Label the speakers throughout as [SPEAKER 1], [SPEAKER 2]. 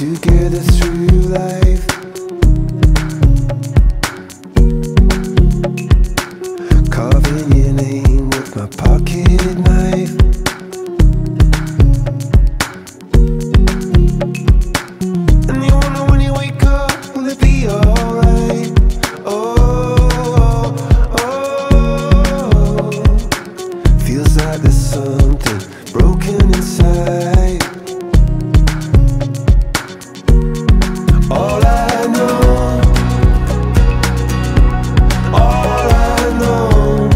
[SPEAKER 1] together through life. Carving your name with my pocket knife. And you wonder when you wake up, will it be alright? Oh, oh, oh. Feels like there's something broken inside. All I know, all I know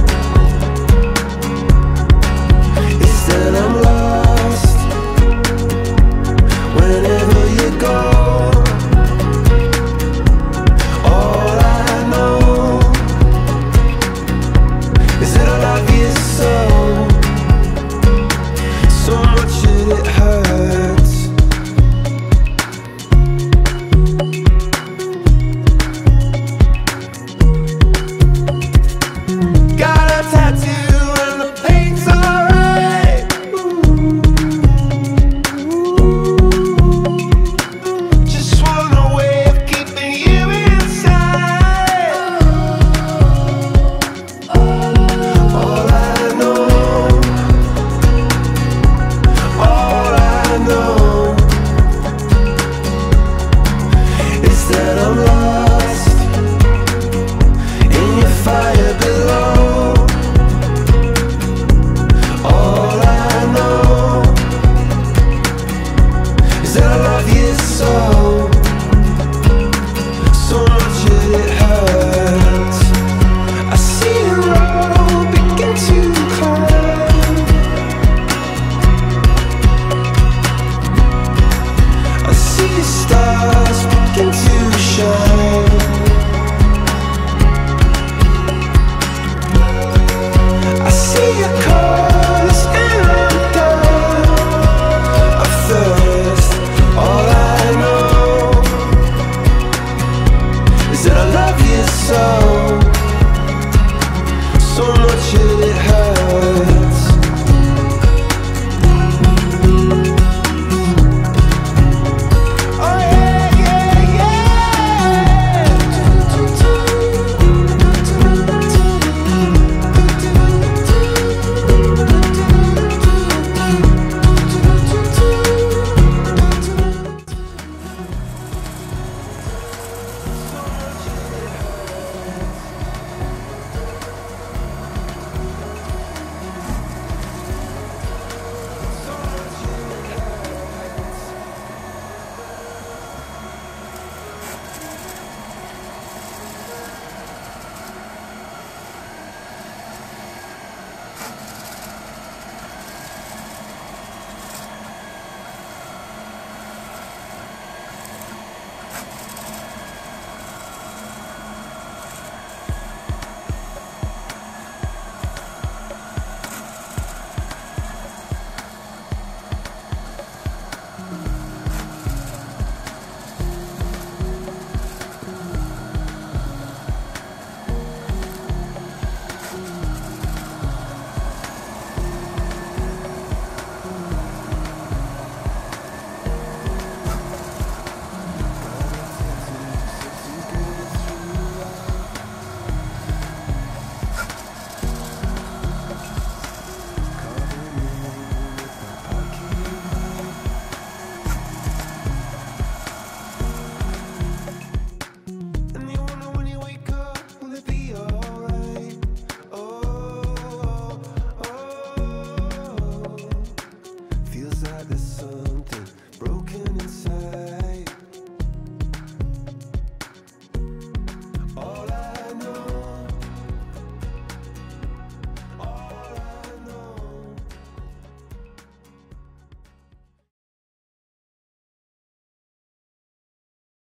[SPEAKER 1] is that I'm lost whenever you go. All I know is that I love you so much that it hurts. Got a tattoo and the paint's alright. Just want a way of keeping you inside. All I know, all I know is that I'm lost in your fire below. All I know is that I love you so.